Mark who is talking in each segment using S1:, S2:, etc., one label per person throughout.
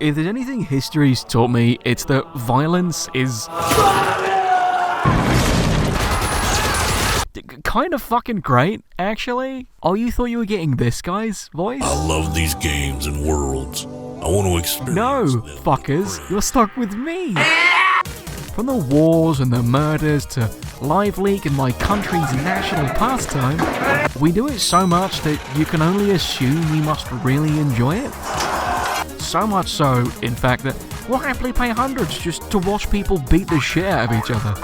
S1: if there's anything history's taught me, it's that violence is kind of fucking great, actually. Oh, you thought you were getting this guy's voice?
S2: I love these games and worlds. I want to experience
S1: No,
S2: them.
S1: fuckers, you're stuck with me. From the wars and the murders to Live Leak and my country's national pastime, we do it so much that you can only assume we must really enjoy it. So much so, in fact, that we'll happily pay hundreds just to watch people beat the shit out of each other.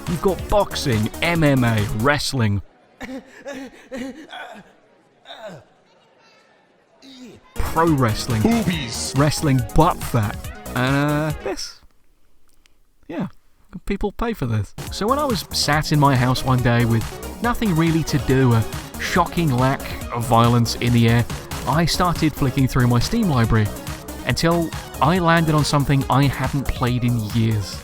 S1: You've got boxing, MMA, wrestling, pro wrestling,
S3: Boobies.
S1: wrestling butt fat, and this. Yeah, people pay for this. So when I was sat in my house one day with nothing really to do, a shocking lack of violence in the air, I started flicking through my Steam library until I landed on something I hadn't played in years.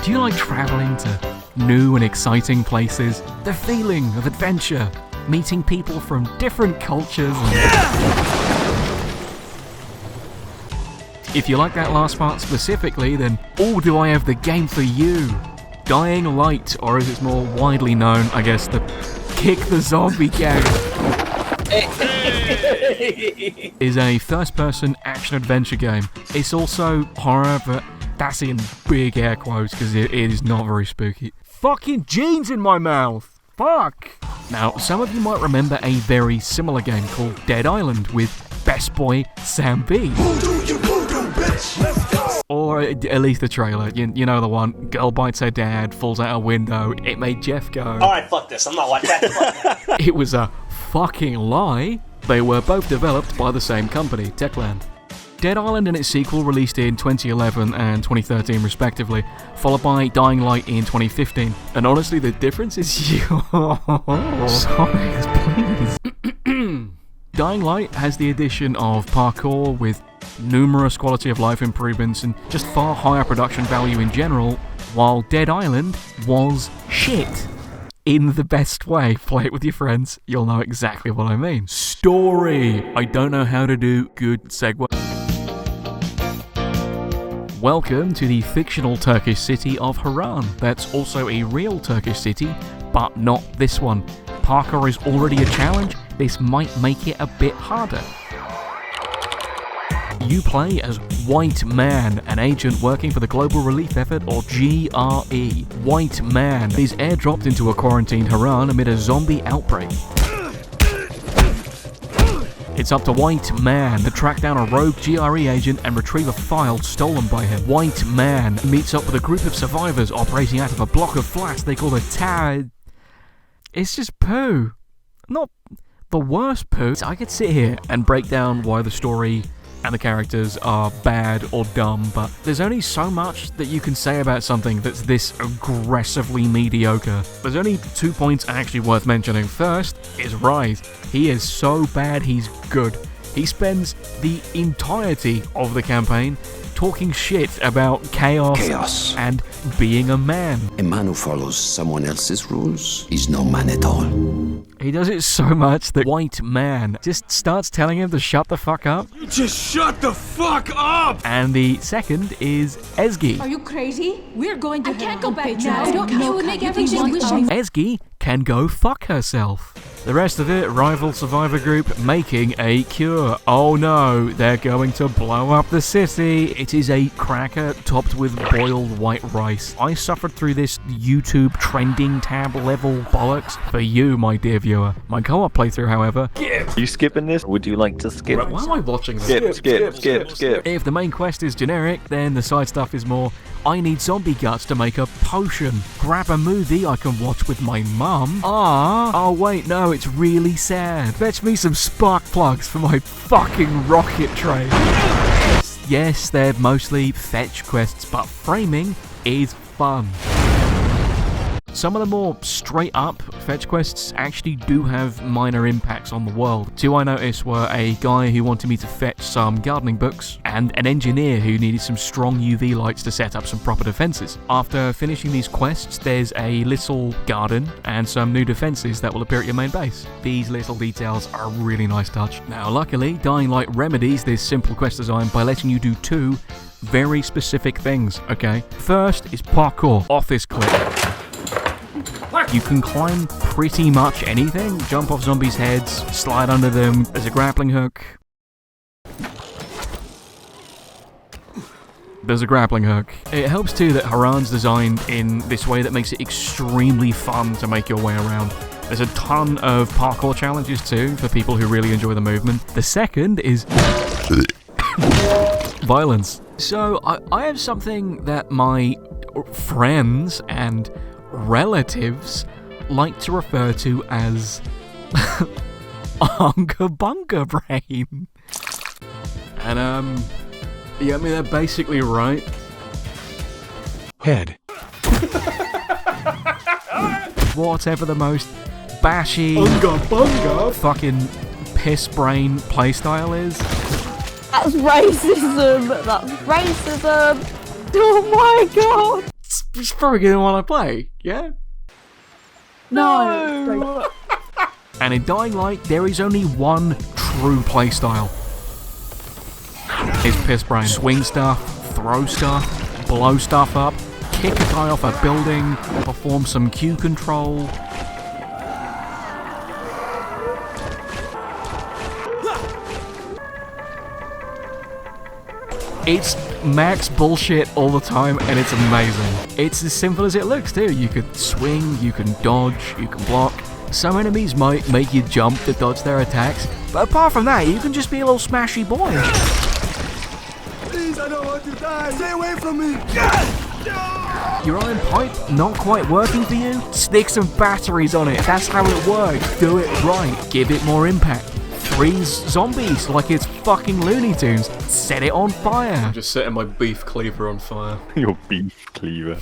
S1: Do you like traveling to new and exciting places? The feeling of adventure, meeting people from different cultures and... If you like that last part specifically, then oh, do I have the game for you. Dying Light, or as it's more widely known, I guess, the Kick the Zombie Gang, is a first-person action-adventure game. It's also horror, but that's in big air quotes because it is not very spooky. Fucking jeans in my mouth! Fuck! Now, some of you might remember a very similar game called Dead Island with best boy Sam B. Or at least the trailer. You know the one. Girl bites her dad, falls out a window. It made Jeff go,
S4: alright, fuck this. I'm not watching that.
S1: It was a fucking lie. They were both developed by the same company, Techland. Dead Island and its sequel released in 2011 and 2013 respectively, followed by Dying Light in 2015. And honestly, the difference is yours. Please. Dying Light has the addition of parkour with numerous quality of life improvements and just far higher production value in general, while Dead Island was shit. In the best way. Play it with your friends, you'll know exactly what I mean. Story! I don't know how to do good segue. Welcome to the fictional Turkish city of Harran. That's also a real Turkish city, but not this one. Parkour is already a challenge, this might make it a bit harder. You play as White Man, an agent working for the Global Relief Effort, or GRE. White Man is airdropped into a quarantined Harran amid a zombie outbreak. It's up to White Man to track down a rogue GRE agent and retrieve a file stolen by him. White Man meets up with a group of survivors operating out of a block of flats they call the Tower. It's just poo. Not the worst poo. I could sit here and break down why the story and the characters are bad or dumb, but there's only so much that you can say about something that's this aggressively mediocre. There's only 2 points actually worth mentioning. First is Reece. He is so bad he's good. He spends the entirety of the campaign talking shit about chaos and being a man.
S5: A man who follows someone else's rules is no man at all.
S1: He does it so much that White Man just starts telling him to shut the fuck up.
S3: You just shut the fuck up!
S1: And the second is Ezgi.
S6: Are you crazy? We're going to.
S7: I can't go back now. I don't know. You would make everything wishing.
S1: Ezgi can go fuck herself. The rest of it, rival survivor group making a cure. Oh no, they're going to blow up the city. It is a cracker topped with boiled white rice. I suffered through this YouTube trending tab level bollocks for you, my dear viewer. My co-op playthrough, however...
S8: Are you skipping this? Would you like to skip?
S1: Why am I watching this?
S8: Skip.
S1: If the main quest is generic, then the side stuff is more, I need zombie guts to make a potion. Grab a movie I can watch with my mum. Oh wait, no, it's really sad. Fetch me some spark plugs for my fucking rocket train. Yes, they're mostly fetch quests, but framing is fun. Some of the more straight-up fetch quests actually do have minor impacts on the world. Two I noticed were a guy who wanted me to fetch some gardening books, and an engineer who needed some strong UV lights to set up some proper defenses. After finishing these quests, there's a little garden and some new defenses that will appear at your main base. These little details are a really nice touch. Now, luckily, Dying Light remedies this simple quest design by letting you do two very specific things, okay? First is parkour, office clip. You can climb pretty much anything, jump off zombies' heads, slide under them, there's a grappling hook. There's a grappling hook. It helps too that Haran's designed in this way that makes it extremely fun to make your way around. There's a ton of parkour challenges too for people who really enjoy the movement. The second is violence. So I have something that my friends and relatives like to refer to as Unga Bunga Brain. And yeah, I mean, they're basically right.
S3: Head.
S1: Whatever the most bashy,
S3: Unga bunga.
S1: fucking piss brain playstyle is.
S7: That's racism. That's racism. Oh my god.
S1: It's probably gonna want to play, yeah?
S7: No.
S1: And in Dying Light, there is only one true playstyle. It's piss brain. Swing stuff, throw stuff, blow stuff up, kick a guy off a building, perform some Q control. It's max bullshit all the time, and it's amazing. It's as simple as it looks too. You could swing, you can dodge, you can block. Some enemies might make you jump to dodge their attacks, but apart from that, you can just be a little smashy boy.
S3: Please, I don't want to die. Stay away from me.
S1: Your iron pipe not quite working for you? Stick some batteries on it. That's how it works. Do it right. Give it more impact. Freeze zombies like it's fucking Looney Tunes. Set it on fire.
S9: Just setting my beef cleaver on fire.
S8: Your beef cleaver.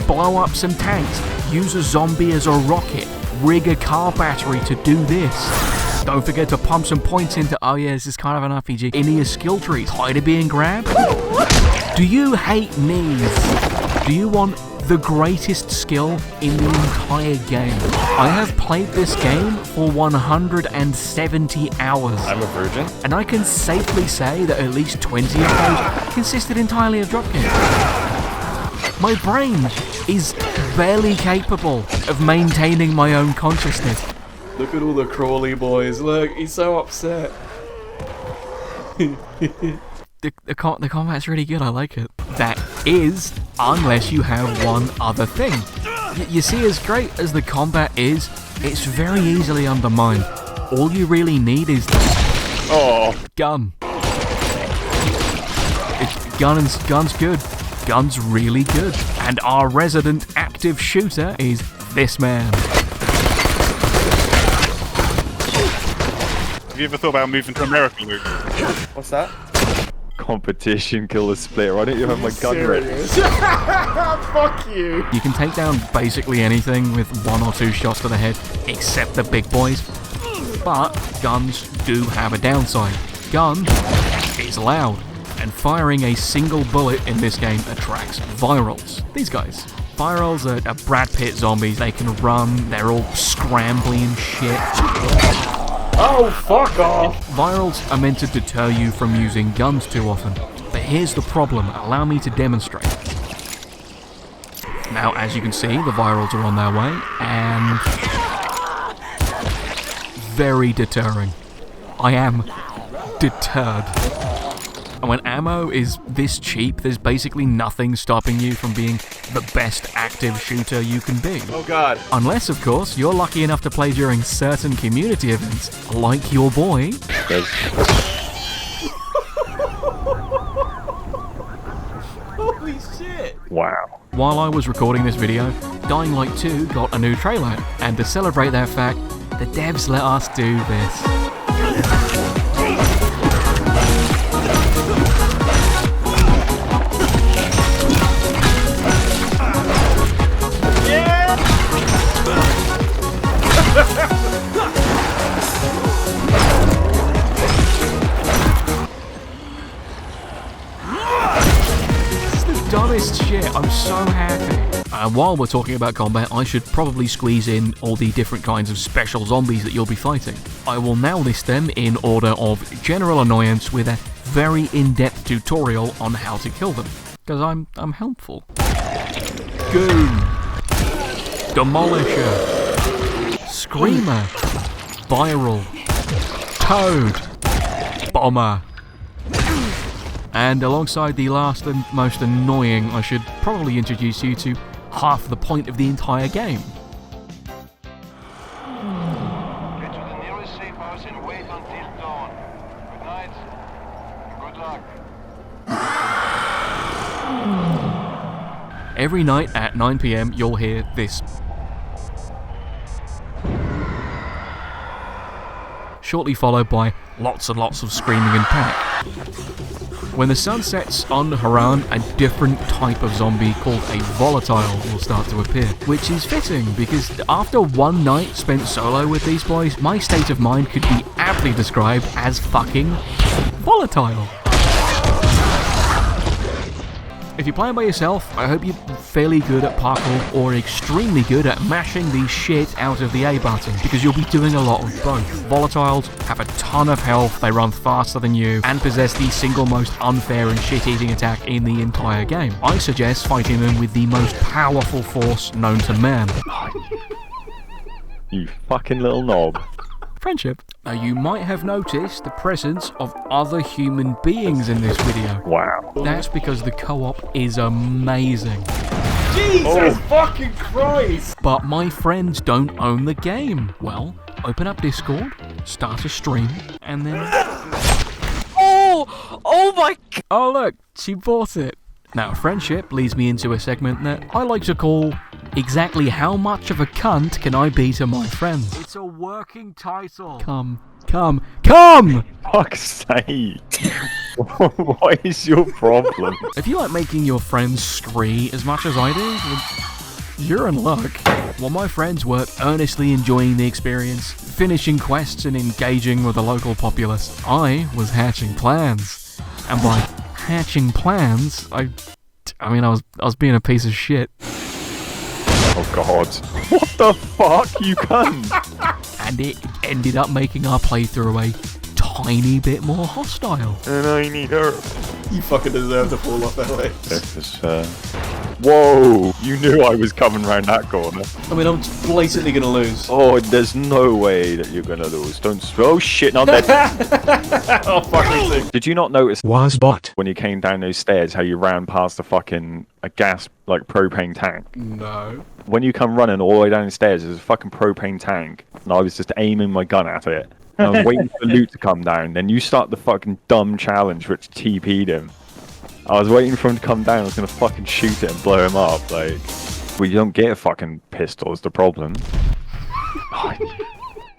S1: Blow up some tanks. Use a zombie as a rocket. Rig a car battery to do this. Don't forget to pump some points into, oh yeah, this is kind of an RPG, into your skill trees. Tired of being grabbed? Do you hate knees? Do you want the greatest skill in the entire game? I have played this game for 170 hours.
S8: I'm a virgin.
S1: And I can safely say that at least 20 of those consisted entirely of dropkicks. My brain is barely capable of maintaining my own consciousness.
S9: Look at all the crawly boys. Look, he's so upset.
S1: The combat's really good, I like it. That is, unless you have one other thing. You see, as great as the combat is, it's very easily undermined. All you really need is gun. Gun's good. Gun's really good. And our resident active shooter is this man.
S10: Have you ever thought about moving to America, Luke?
S8: What's that? Competition killer splitter. Why don't you have my gun ready?
S9: Fuck you.
S1: You can take down basically anything with 1 or 2 shots to the head, except the big boys. But guns do have a downside. Gun is loud, and firing a single bullet in this game attracts virals. These guys. Virals are Brad Pitt zombies. They can run, they're all scrambly and shit.
S9: Oh, fuck off!
S1: Virals are meant to deter you from using guns too often. But here's the problem. Allow me to demonstrate. Now, as you can see, the virals are on their way, and very deterring. I am deterred. And when ammo is this cheap, there's basically nothing stopping you from being the best active shooter you can be.
S9: Oh god.
S1: Unless, of course, you're lucky enough to play during certain community events, like your boy.
S9: Holy shit.
S8: Wow.
S1: While I was recording this video, Dying Light 2 got a new trailer, and to celebrate that fact, the devs let us do this.
S9: Yeah!
S1: shit. I'm so happy. And while we're talking about combat, I should probably squeeze in all the different kinds of special zombies that you'll be fighting. I will now list them in order of general annoyance with a very in-depth tutorial on how to kill them. Because I'm helpful. Goon. Demolisher. Screamer. Viral. Toad. Bomber. And alongside the last and most annoying, I should probably introduce you to half the point of the entire game.
S11: Get to the nearest safe house and wait until dawn. Good night. Good luck.
S1: Every night at 9 PM, you'll hear this. Shortly followed by lots and lots of screaming and panic. When the sun sets on Haran, a different type of zombie called a volatile will start to appear, which is fitting because after one night spent solo with these boys, my state of mind could be aptly described as fucking volatile. If you're playing by yourself, I hope you're fairly good at parkour or extremely good at mashing the shit out of the A button, because you'll be doing a lot of both. Volatiles have a ton of health, they run faster than you, and possess the single most unfair and shit-eating attack in the entire game. I suggest fighting them with the most powerful force known to man.
S8: You fucking little knob.
S1: Friendship. Now you might have noticed the presence of other human beings in this video.
S8: Wow.
S1: That's because the co-op is amazing.
S9: Jesus fucking Christ!
S1: But my friends don't own the game. Well, open up Discord, start a stream, and then...
S7: Oh my god!
S1: Oh look, she bought it. Now friendship leads me into a segment that I like to call exactly how much of a cunt can I be to my friends?
S9: It's a working title.
S1: Come!
S8: Fuck's sake. What is your problem?
S1: If you like making your friends scree as much as I do, then you're in luck. While my friends were earnestly enjoying the experience, finishing quests and engaging with the local populace, I was hatching plans. And by hatching plans, I was being a piece of shit.
S8: Oh god. What the fuck, you cunt?
S1: And it ended up making our playthrough a tiny bit more hostile.
S8: And I need her.
S9: You fucking deserve to fall off that way.
S8: This is fair. Whoa! You knew I was coming round that corner.
S9: I mean, I'm blatantly gonna lose.
S8: Oh, there's no way that you're gonna lose. Oh shit, not that.
S9: Oh, fucking sick.
S8: Did you not notice
S3: Was bot.
S8: when you came down those stairs how you ran past a gas, like, propane tank?
S9: No.
S8: When you come running all the way down the stairs, there's a fucking propane tank, and I was just aiming my gun at it. And I was waiting for loot to come down, then you start the fucking dumb challenge which TP'd him. I was waiting for him to come down, I was gonna fucking shoot it and blow him up, like... Well, you don't get a fucking pistol is the problem.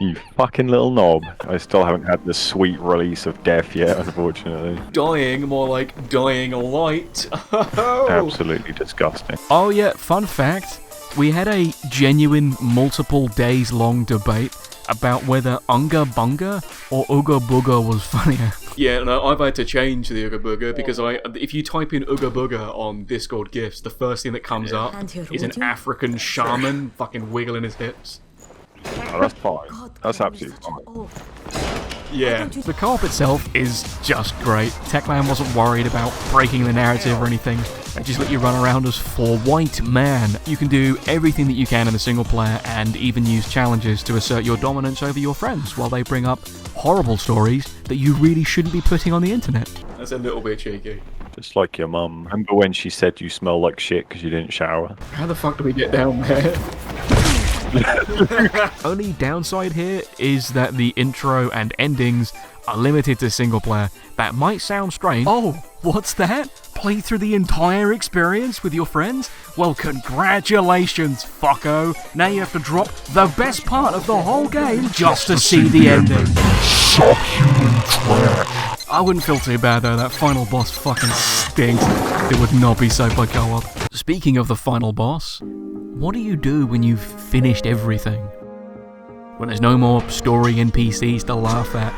S8: You fucking little knob. I still haven't had the sweet release of death yet, unfortunately.
S9: Dying, more like dying light.
S8: Absolutely disgusting.
S1: Oh yeah, fun fact, we had a genuine multiple days long debate about whether Unga Bunga or Ooga Booga was funnier.
S9: Yeah, no, I've had to change the Ooga Booga because if you type in Ooga Booga on Discord GIFs, the first thing that comes up is an African shaman fucking wiggling his hips.
S8: Oh, that's fine. That's absolutely fine.
S9: Yeah.
S1: The co-op itself is just great. Techland wasn't worried about breaking the narrative or anything. They just let you run around as 4 white man. You can do everything that you can in the single player and even use challenges to assert your dominance over your friends while they bring up horrible stories that you really shouldn't be putting on the internet.
S9: That's a little bit cheeky.
S8: Just like your mum. Remember when she said you smell like shit because you didn't shower?
S9: How the fuck do we get down there?
S1: Only downside here is that the intro and endings are limited to single player. That might sound strange. Oh, what's that? Play through the entire experience with your friends? Well, congratulations, fucko. Now you have to drop the best part of the whole game just to see the ending. I wouldn't feel too bad though, that final boss fucking stinks. It would not be safe by co-op. Speaking of the final boss, what do you do when you've finished everything? When there's no more story NPCs to laugh at?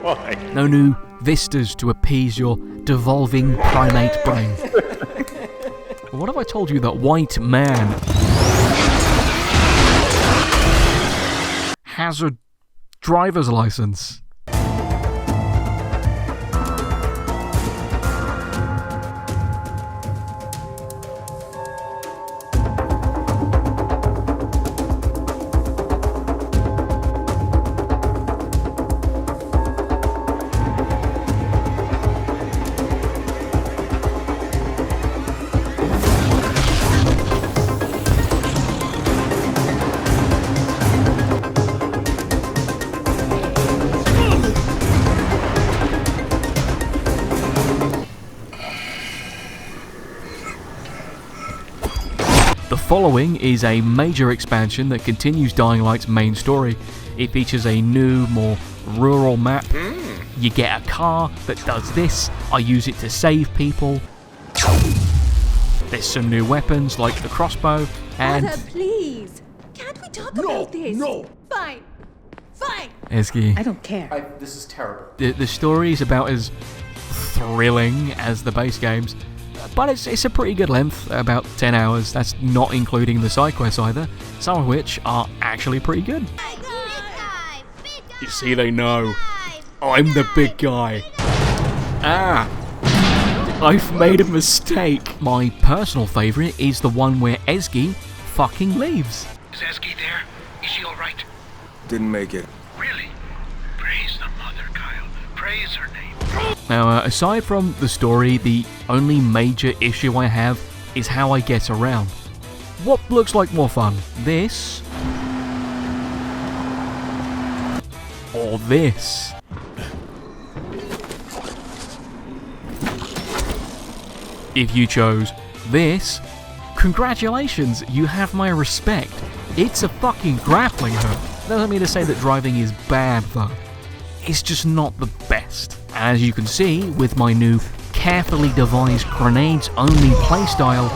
S8: Why?
S1: No new vistas to appease your devolving primate brain. What have I told you that white man has a driver's license? The following is a major expansion that continues Dying Light's main story. It features a new, more rural map. You get a car that does this. I use it to save people. There's some new weapons like the crossbow and...
S6: Father, please. Can't we talk about this? No. Fine. Fine.
S1: Eski.
S6: I don't care.
S9: This is terrible.
S1: The story is about as thrilling as the base games, but it's a pretty good length, about 10 hours. That's not including the side quests either, some of which are actually pretty good. You see, they know. I'm the big guy. I've made a mistake. My personal favourite is the one where Eski fucking leaves.
S11: Is Eski there? Is she alright?
S3: Didn't make it.
S11: Really? Praise the mother, Kyle. Praise her name.
S1: Now, aside from the story, the only major issue I have is how I get around. What looks like more fun? This? Or this? If you chose this, congratulations, you have my respect. It's a fucking grappling hook. Doesn't mean to say that driving is bad though. It's just not the best. As you can see, with my new carefully devised grenades-only playstyle,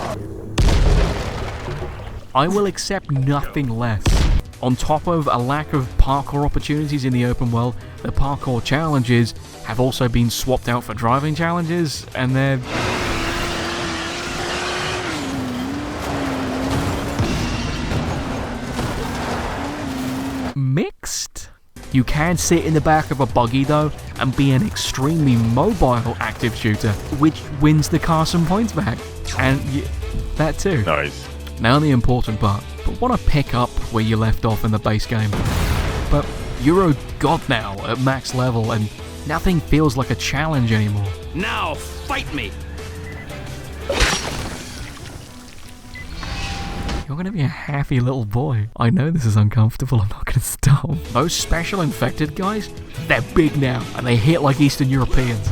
S1: I will accept nothing less. On top of a lack of parkour opportunities in the open world, the parkour challenges have also been swapped out for driving challenges, and they're... mixed? You can sit in the back of a buggy though, and be an extremely mobile active shooter, which wins the car some points back. And that too.
S8: Nice.
S1: Now the important part, but want to pick up where you left off in the base game. But you're a god now at max level, and nothing feels like a challenge anymore.
S5: Now fight me!
S1: You're gonna be a happy little boy. I know this is uncomfortable, I'm not gonna stop. Those special infected guys, they're big now, and they hit like Eastern Europeans.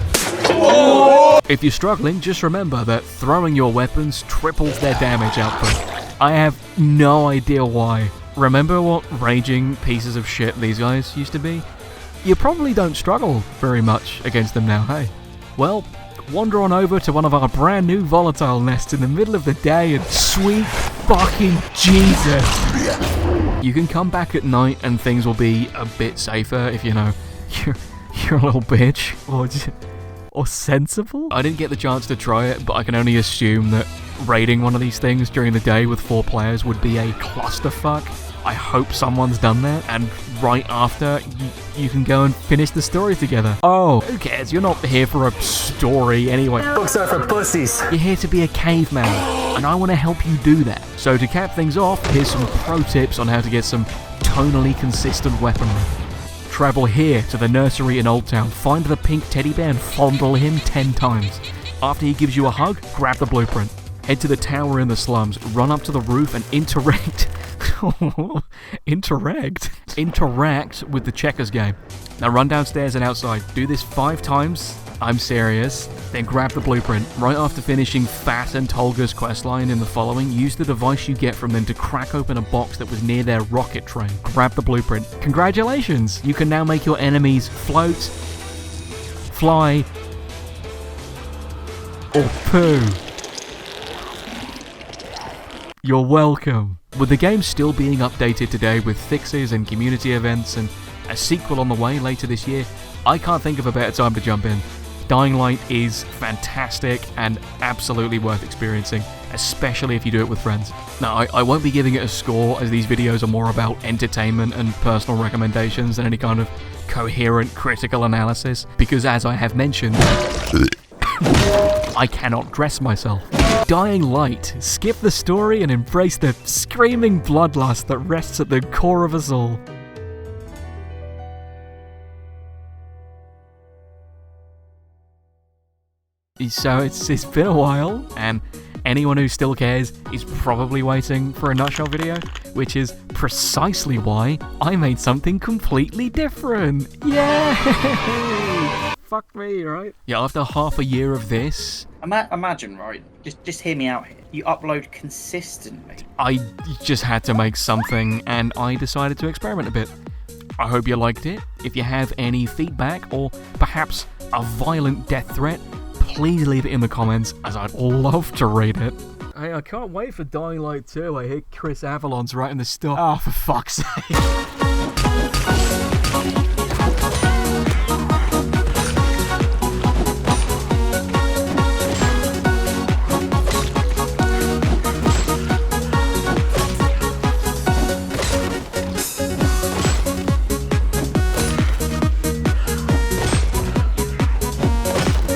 S1: If you're struggling, just remember that throwing your weapons triples their damage output. I have no idea why. Remember what raging pieces of shit these guys used to be? You probably don't struggle very much against them now, hey? Well, wander on over to one of our brand new volatile nests in the middle of the day and sweet fucking Jesus! You can come back at night and things will be a bit safer if, you know, you're a little bitch, or sensible? I didn't get the chance to try it, but I can only assume that raiding one of these things during the day with 4 players would be a clusterfuck. I hope someone's done that, and right after, you can go and finish the story together. Oh, who cares? You're not here for a story anyway.
S3: Books are for pussies.
S1: You're here to be a caveman, and I want to help you do that. So to cap things off, here's some pro tips on how to get some tonally consistent weaponry. Travel here to the nursery in Old Town, find the pink teddy bear and fondle him 10 times. After he gives you a hug, grab the blueprint. Head to the tower in the slums, run up to the roof and interact with the checkers game. Now run downstairs and outside. Do this 5 times. I'm serious. Then grab the blueprint. Right after finishing Fat and Tolga's questline in the following, use the device you get from them to crack open a box that was near their rocket train. Grab the blueprint. Congratulations! You can now make your enemies float, fly, or poo. You're welcome. With the game still being updated today with fixes and community events and a sequel on the way later this year. I can't think of a better time to jump in. Dying Light is fantastic and absolutely worth experiencing, especially if you do it with friends. Now, I won't be giving it a score, as these videos are more about entertainment and personal recommendations than any kind of coherent critical analysis, because as I have mentioned, I cannot dress myself. Dying Light, skip the story and embrace the screaming bloodlust that rests at the core of us all. So it's been a while, and anyone who still cares is probably waiting for a nutshell video, which is precisely why I made something completely different. Yay! Fuck me, right? Yeah, after half a year of this...
S12: Imagine, right? Just hear me out here. You upload consistently.
S1: I just had to make something, and I decided to experiment a bit. I hope you liked it. If you have any feedback, or perhaps a violent death threat, please leave it in the comments, as I'd love to read it. Hey, I can't wait for Dying Light 2. I hear Chris Avalon's writing the stuff. Oh, for fuck's sake.